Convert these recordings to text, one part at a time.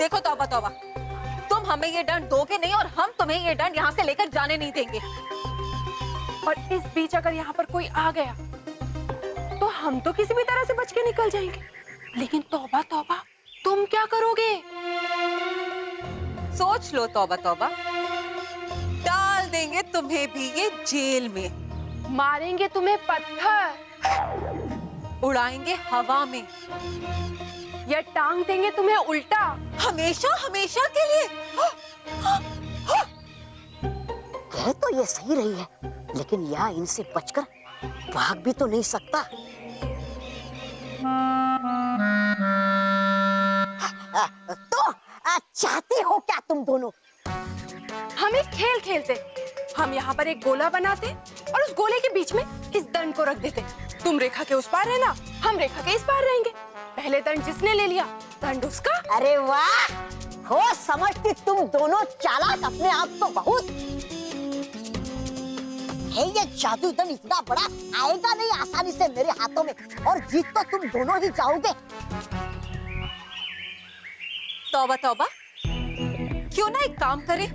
देखो तौबा तौबा, तुम हमें ये दंड दोगे नहीं और हम तुम्हें ये दंड यहाँ से लेकर जाने नहीं देंगे। और इस बीच अगर यहाँ पर कोई आ गया तो हम तो किसी भी तरह से बच के निकल जाएंगे, लेकिन तौबा तौबा तुम क्या करोगे? सोच लो तौबा तौबा, डाल देंगे तुम्हें भी ये जेल में, मारेंगे तुम्हें पत्थर, उड़ाएंगे हवा में, या टांग देंगे तुम्हें उल्टा, हमेशा हमेशा के लिए। कह तो ये सही रही है, लेकिन यह इनसे बचकर भाग भी तो नहीं सकता। तो चाहते हो क्या तुम दोनों? हम एक खेल खेलते, हम यहाँ पर एक गोला बनाते और उस गोले के बीच में इस दंड को रख देते। तुम रेखा के उस पार रहना, हम रेखा के इस पार रहेंगे। पहले दंड जिसने ले लिया दंड उसका। अरे वाह, हो समझती तुम दोनों चालाक, अपने आप तो बहुत है। ये जादू दंड इतना बड़ा आएगा नहीं आसानी से मेरे हाथों में, और जीत तो तुम दोनों ही जाओगे। तौबा तौबा, क्यों ना एक काम करें,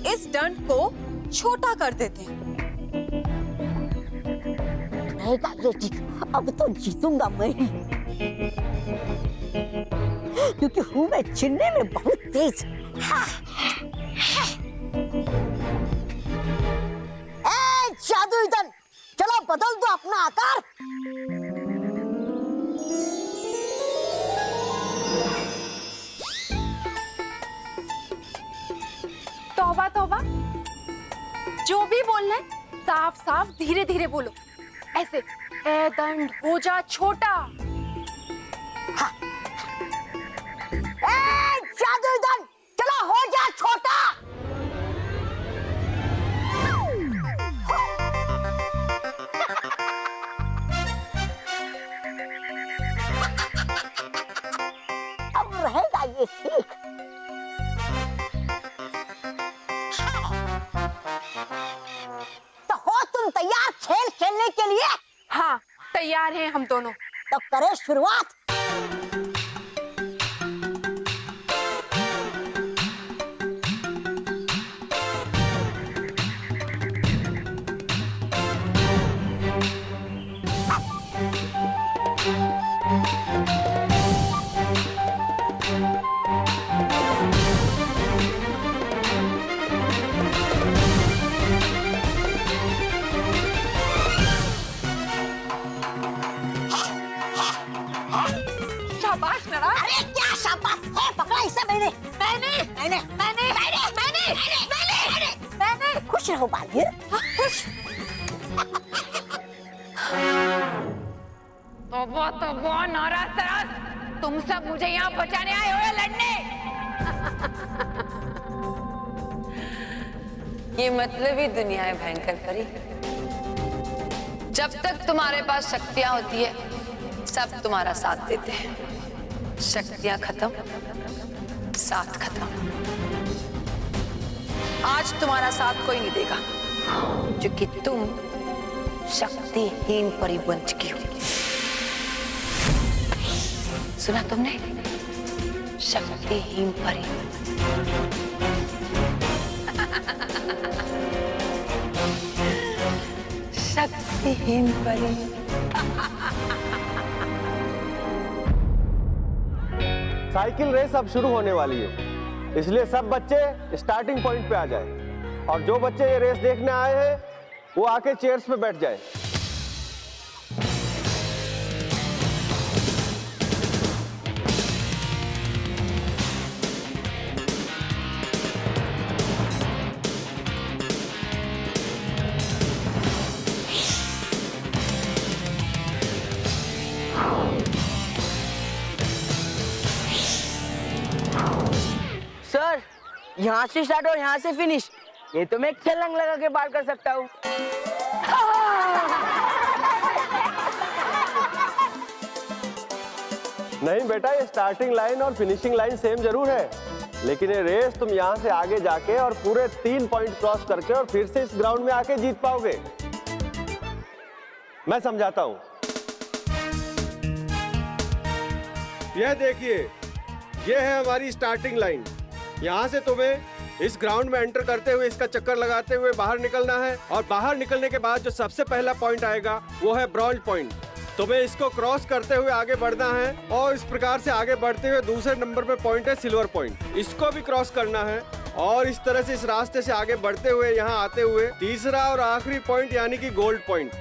इस दंड को छोटा कर देते हैं। रहेगा ये ठीक, अब तो जीतूंगा मैं ही, क्योंकि हूँ मैं चिढ़ने में बहुत तेज। जादू दंड, चलो बदल दो अपना आकार। तौबा तौबा, जो भी बोलना है साफ साफ धीरे धीरे बोलो, ऐसे ए दंड हो जा छोटा। हाँ। जादू दंड, चलो हो जा छोटा। अब रहेगा ये ठीक। तो हो तुम तैयार खेल खेलने के लिए? हाँ, तैयार हैं हम दोनों। तो करें शुरुआत। शाबाश नरा। अरे क्या शाबाश है, पकड़ा इसे मैंने। मैंने खुश रहो बालिए, खुश। तो नाराज तराज, तुम सब मुझे यहाँ बचाने आए हो या लड़ने? ये मतलबी दुनिया है भयंकर परी। जब तक तुम्हारे पास शक्तियां होती है सब तुम्हारा साथ देते हैं, शक्तियां खत्म साथ खत्म। आज तुम्हारा साथ कोई नहीं देगा, क्योंकि तुम शक्तिहीन परी बन चुकी हो। सुना तुमने? शक्तिहीन परी। शक्तिहीन परी। साइकिल रेस अब शुरू होने वाली है, इसलिए सब बच्चे स्टार्टिंग पॉइंट पे आ जाए, और जो बच्चे ये रेस देखने आए हैं वो आके चेयर्स पे बैठ जाए। सर, यहाँ से स्टार्ट और यहाँ से फिनिश, ये तो मैं छलांग लगा के पार कर सकता हूँ। नहीं बेटा, ये स्टार्टिंग लाइन और फिनिशिंग लाइन सेम जरूर है, लेकिन ये रेस तुम यहाँ से आगे जाके और पूरे 3 पॉइंट क्रॉस करके और फिर से इस ग्राउंड में आके जीत पाओगे। मैं समझाता हूँ। यह देखिए, ये है हमारी स्टार्टिंग लाइन। यहाँ से तुम्हें इस ग्राउंड में एंटर करते हुए इसका चक्कर लगाते हुए बाहर निकलना है, और बाहर निकलने के बाद जो सबसे पहला पॉइंट आएगा वो है ब्रॉन्ज पॉइंट। तुम्हें इसको क्रॉस करते हुए आगे बढ़ना है, और इस प्रकार से आगे बढ़ते हुए दूसरे नंबर पे पॉइंट है सिल्वर पॉइंट। इसको भी क्रॉस करना है, और इस तरह से इस रास्ते से आगे बढ़ते हुए यहाँ आते हुए तीसरा और आखिरी पॉइंट यानी कि गोल्ड पॉइंट।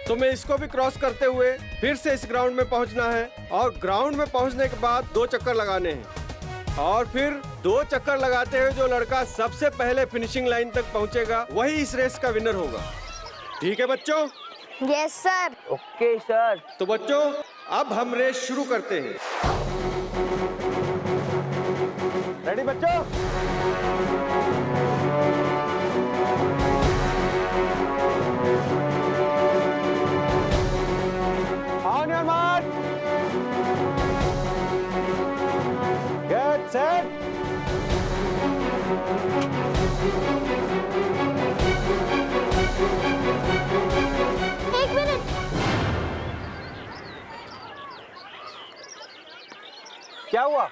तुम्हें इसको भी क्रॉस करते हुए फिर से इस ग्राउंड में पहुंचना है, और ग्राउंड में पहुंचने के बाद 2 चक्कर लगाने हैं, और फिर 2 चक्कर लगाते हुए जो लड़का सबसे पहले फिनिशिंग लाइन तक पहुंचेगा वही इस रेस का विनर होगा। ठीक है बच्चों? Yes sir. Okay sir. तो बच्चों अब हम रेस शुरू करते हैं। रेडी बच्चों? On your mark, get set. एक मिनट। क्या हुआ?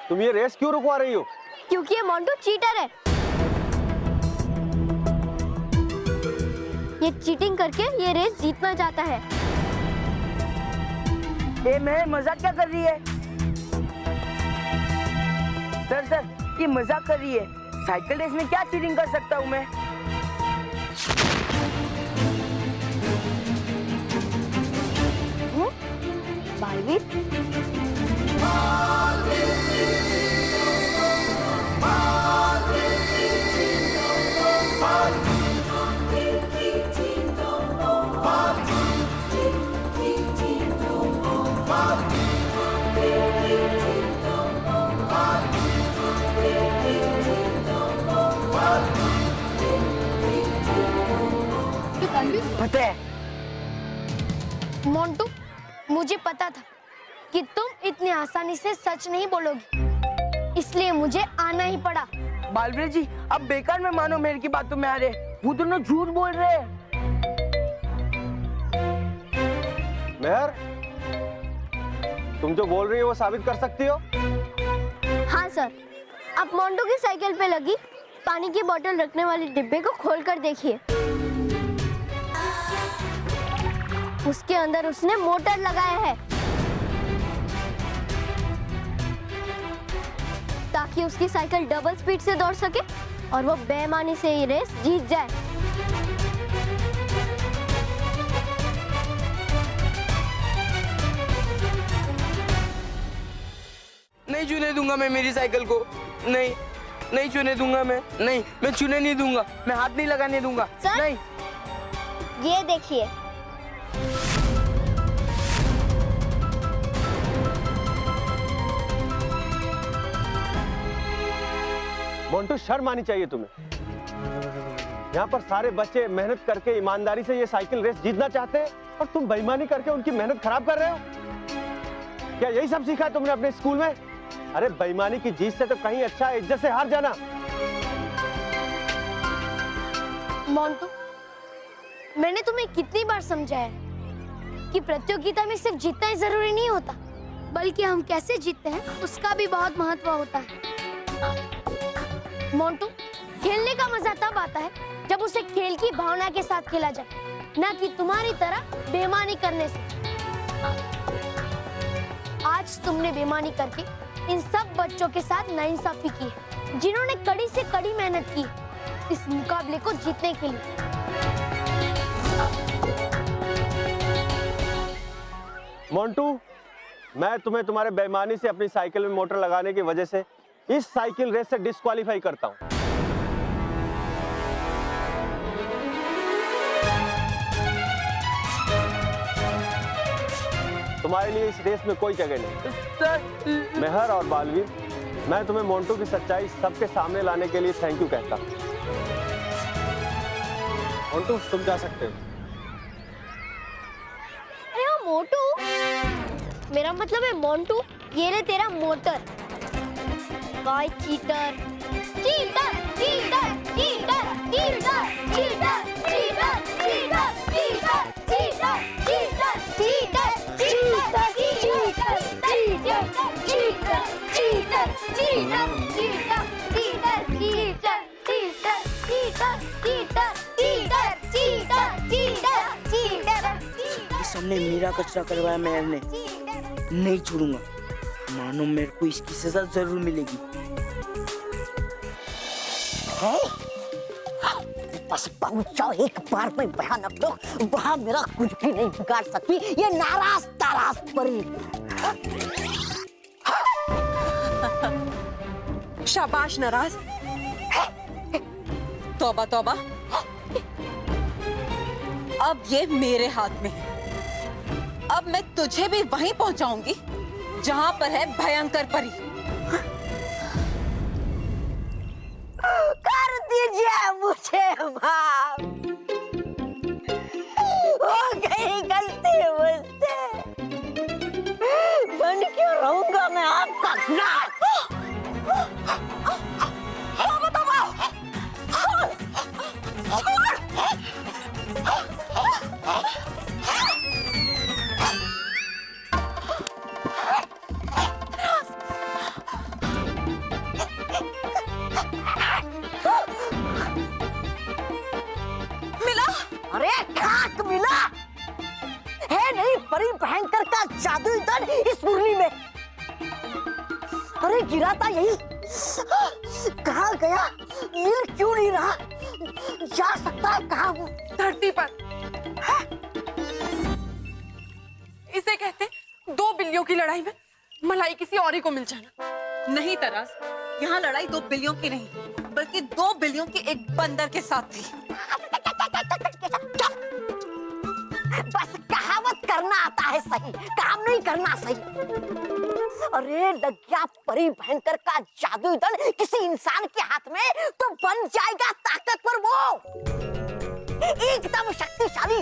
तुम ये रेस क्यों रुकवा रही हो? क्योंकि ये मोंटू चीटर है। ये चीटिंग करके ये रेस जीतना चाहता है। ये मैं मजाक क्या कर रही है? सर ये मजाक कर रही है। साइकिल रेस में क्या चीटिंग कर सकता हूँ मैं? बालवीर, पता है मोंटू, मुझे पता था कि तुम इतनी आसानी से सच नहीं बोलोगी, इसलिए मुझे आना ही पड़ा। बालवीर जी, अब बेकार में मानो मेरे की बातों में आ रहे। वो दोनों झूठ बोल रहे हैं। मेहर, तुम जो बोल रही हो वो साबित कर सकती हो? हाँ सर, आप मोंटू की साइकिल पे लगी पानी की बोतल रखने वाले डिब्बे को खोलकर देखिए। उसके अंदर उसने मोटर लगाया है ताकि उसकी साइकिल डबल स्पीड से दौड़ सके और वो बेईमानी से ये रेस जीत जाए। नहीं छूने दूंगा मैं मेरी साइकिल को। नहीं छूने दूंगा मैं। नहीं, मैं छूने नहीं दूंगा। मैं हाथ नहीं लगाने दूंगा। सर? नहीं। ये देखिए, मोंटू, शर्म आनी चाहिए तुम्हें। यहाँ पर सारे बच्चे मेहनत करके ईमानदारी से ये साइकिल रेस जीतना चाहते हैं, और तुम बेईमानी करके उनकी मेहनत खराब कर रहे हो। क्या यही सब सीखा है तुमने अपने स्कूल में? अरे बेईमानी की जीत से तो कहीं अच्छा है इज्जत से हार जाना। मोंटू, मैंने तुम्हें कितनी बार समझाया कि प्रतियोगिता में सिर्फ जीतना ही जरूरी नहीं होता, बल्कि हम कैसे जीतते हैं उसका भी बहुत महत्व होता है। मोंटू, खेलने का मजा तब आता है जब उसे खेल की भावना के साथ खेला जाए, ना कि तुम्हारी तरह बेईमानी करने से। आज तुमने बेईमानी करके इन सब बच्चों के साथ नाइंसाफी की है, जिन्होंने कड़ी से कड़ी मेहनत की इस मुकाबले को जीतने के लिए। मोंटू, मैं तुम्हें तुम्हारे बेईमानी से अपनी साइकिल में मोटर लगाने की वजह से इस साइकिल रेस से डिस्क्वालीफाई करता हूं। तुम्हारे लिए इस रेस में कोई जगह नहीं। मेहर और बालवीर, मैं तुम्हें मोंटू की सच्चाई सबके सामने लाने के लिए थैंक यू कहता हूं। मोंटू, तुम जा सकते हो। अरे हाँ मोटू, मेरा मतलब है मोंटू, ये ले तेरा motor. Bye cheater, cheater, cheater, cheater, cheater, cheater, cheater, cheater, cheater, cheater, cheater, cheater, cheater, cheater, cheater, cheater, cheater, cheater cheater cheater cheater cheater cheater cheater cheater cheater cheater cheater इस हमने मेरा कचरा करवाया मेयर ने, नहीं छोड़ूंगा। मानो मेरे को इसकी सजा जरूर मिलेगी। है? बस पहुंच जाओ एक बार में भयानक लोग, वहां मेरा कुछ भी नहीं बिगाड़ सकती ये नाराज ताराज परी। शाबाश नाराज। तौबा तौबा, अब ये मेरे हाथ में है। अब मैं तुझे भी वहीं पहुंचाऊंगी जहां पर है भयंकर परी। कर दीजिए मुझे माफ, हो गई गलती मुझसे, बन क्यों रहूंगा मैं आपका नाथ। अरे खाक मिला है नहीं परी भयंकर का जादुई दंड इस मुरली में। अरे गिरा था यही, कहाँ गया, मिल क्यों नहीं रहा, जा सकता है कहाँ वो। धरती पर। इसे कहते 2 बिल्लियों की लड़ाई में मलाई किसी और ही को मिल जाना। नहीं तराज, यहाँ लड़ाई 2 बिल्लियों की नहीं, बल्कि 2 बिल्लियों की एक बंदर के साथ थी। बस कहावत करना आता है सही, काम नहीं करना सही। अरे लग गया परी भयंकर का जादुई दंड किसी इंसान के हाथ में तो बन जाएगा ताकतवर वो, एकदम शक्तिशाली।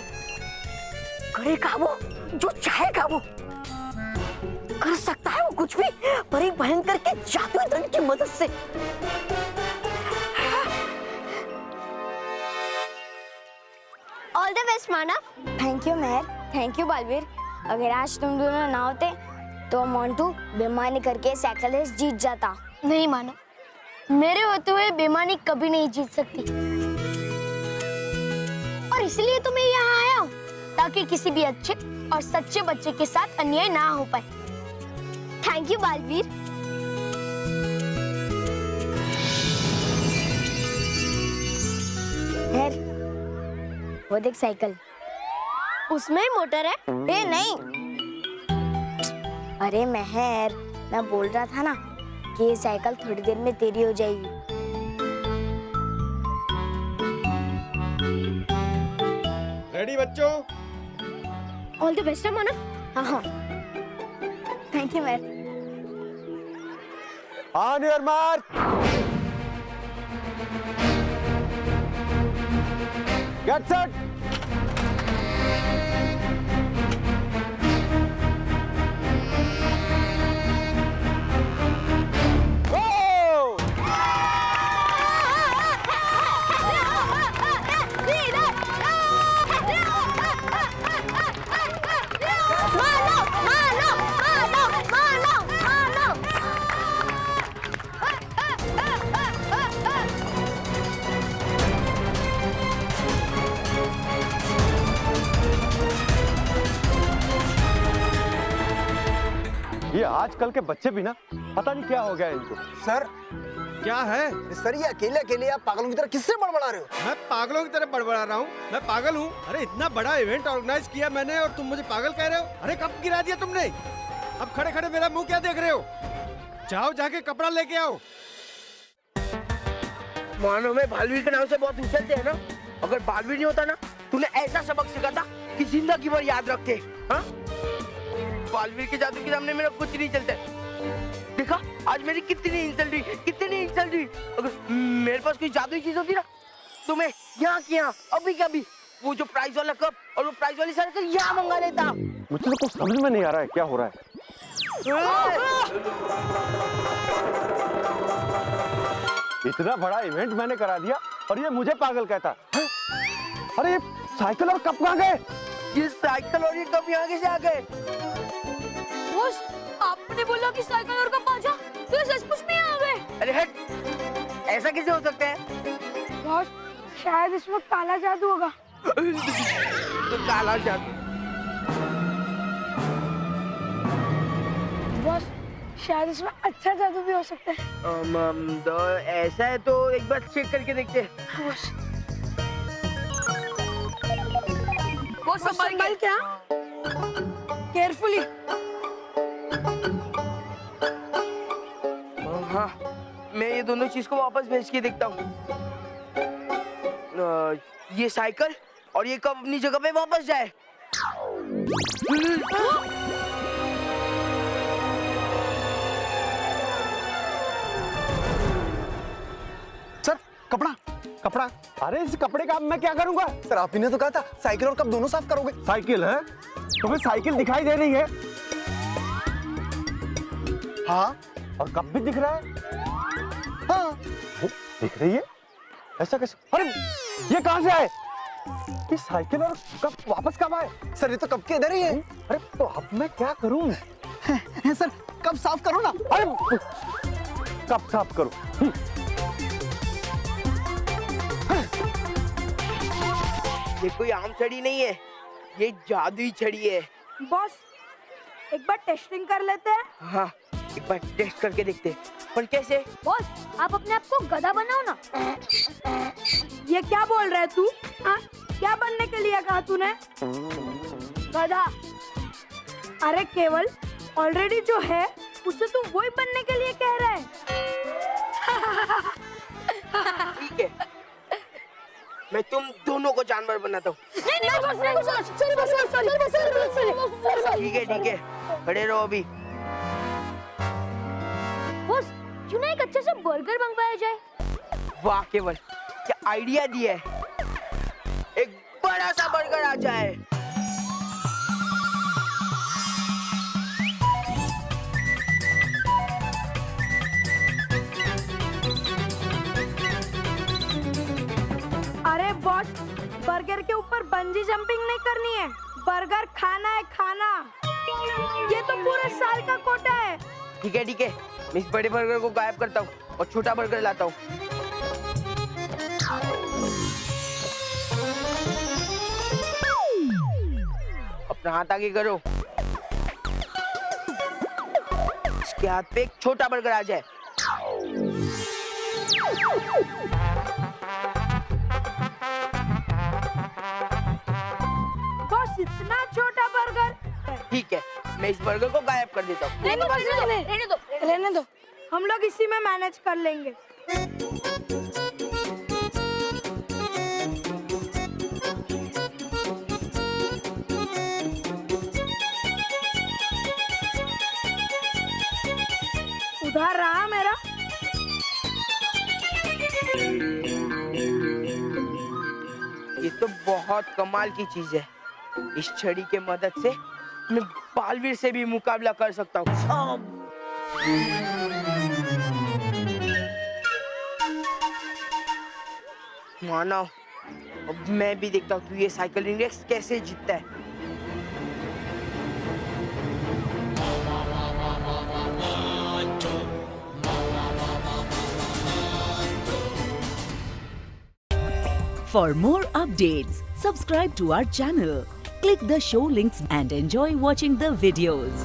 करेगा वो जो चाहेगा, वो कर सकता है वो कुछ भी परी भयंकर के जादुई दंड की मदद से। All the best Manav. Thank you Mehar, thank you Baalveer. अगर आज तुम दोनों ना होते तो मोंटू बेईमानी करके साइकिल रेस जीत जाता। नहीं मानव, मेरे होते हुए बेईमानी कभी नहीं जीत सकती, और इसलिए तो मैं यहाँ आया हूँ ताकि किसी भी अच्छे और सच्चे बच्चे के साथ अन्याय ना हो पाए। Thank you Baalveer. मेहर, वो देख साइकिल, उसमें मोटर है। ए नहीं, अरे मेहर, मैं बोल रहा था ना कि ये साइकिल थोड़ी देर में तेरी हो जाएगी। रेडी बच्चों? All the best Manav. हाँ हाँ, thank you Mehar. On your mark, get set. ये आजकल के बच्चे भी ना, पता नहीं क्या हो गया इनको। सर, क्या है सर ये अकेले अकेले आप पागलों की तरह किससे बड़बड़ा रहे हो? मैं पागलों की तरह बड़बड़ा रहा हूँ? मैं पागल हूँ? अरे इतना बड़ा इवेंट ऑर्गेनाइज किया मैंने और तुम मुझे पागल कह रहे हो? अरे कब गिरा दिया तुमने? अब खड़े खड़े मेरा मुंह क्या देख रहे हो? जाओ जाके कपड़ा लेके आओ। मानो में बालवीर के नाम से बहुत उछलते हैं ना। अगर बालवीर नहीं होता ना, तूने ऐसा सबक सिखाता कि जिंदगी भर याद रखते। हाँ, बालवीर के जादू के सामने मेरा कुछ नहीं चलता। देखा आज मेरी कितनी इंसल्ट हुई, कितनी इंसल्ट हुई। अगर मेरे पास कोई जादुई चीज होती ना, तो मैं यहाँ की यहाँ अभी के अभी वो जो प्राइस वाला कप और वो प्राइस वाली साइकिल यहाँ मंगा लेता। मुझे तो कुछ समझ में नहीं आ रहा है क्या हो रहा है। इतना बड़ा इवेंट मैंने करा दिया और ये मुझे पागल कहता। अरे साइकिल और कप कहाँ गए? ये साइकिल और ये कप यहाँ कैसे आ गए? आपने बोला कि साइकिल और कप आ जा, तो ये सचमुच में ऐसा कैसे हो सकता है? बॉस शायद इसमें काला जादू होगा। तो काला जादू। बॉस शायद इसमें अच्छा जादू भी हो सकता है। तो ऐसा है तो एक बार चेक करके देखते हैं। बॉस वो संभल क्या, केयरफुली। हाँ, मैं ये दोनों चीज को वापस भेज के देखता हूँ। ये साइकिल और ये कब अपनी जगह पे वापस जाए। सर कपड़ा कपड़ा। अरे इस कपड़े का अब मैं क्या करूंगा? सर आप ही ने तो कहा था साइकिल और कप दोनों साफ करोगे। साइकिल है? तुम्हें साइकिल दिखाई दे रही है? हाँ और कप भी दिख रहा है? हाँ दिख रही है? ऐसा कैसे? अरे ये कहां से आए? ये साइकिल और कप वापस कब आए? सर ये तो कब के इधर ही है। अरे तो अब मैं क्या करूं? सर कब साफ करो ना। अरे कब साफ करूं? ये कोई आम छड़ी नहीं है, ये जादुई छड़ी है। बॉस एक बार टेस्टिंग कर लेते हैं। हाँ, एक बार टेस्ट करके देखते हैं। पर कैसे? बॉस आप अपने आप को गधा बनाओ ना। ये क्या बोल रहा है तू? हाँ क्या बनने के लिए कहा तूने? गधा? अरे केवल ऑलरेडी जो है उससे तू वही बनने के लिए कह रहा है। ठीक है, मैं तुम दोनों को जानवर बनाता हूँ। ठीक है, खड़े रहो अभी। बॉस क्यों ना एक अच्छे से बर्गर मंगवाया जाए? वाह केवल, क्या आइडिया दिया है। एक बड़ा सा बर्गर आ जाए। अरे बॉस बर्गर के ऊपर बंजी जंपिंग नहीं करनी है, बर्गर खाना है खाना। ये तो पूरे साल का कोटा है। ठीक है, मैं इस बड़े बर्गर को गायब करता हूँ और छोटा बर्गर लाता हूँ। अपना हाथ आगे करो, इसके हाथ पे एक छोटा बर्गर आ जाए। बॉस इतना छोटा बर्गर। ठीक है, मैं इस बर्गर को गायब कर देता हूँ। रहने दो, हम लोग इसी में मैनेज कर लेंगे। उधार रहा मेरा। ये तो बहुत कमाल की चीज है। इस छड़ी के मदद से मैं बालवीर से भी मुकाबला कर सकता हूँ। मानव, अब मैं भी देखता हूँ कि ये साइकिलिंग रेस कैसे जीतता है। For more updates, subscribe to our channel, click the show links and enjoy watching the videos.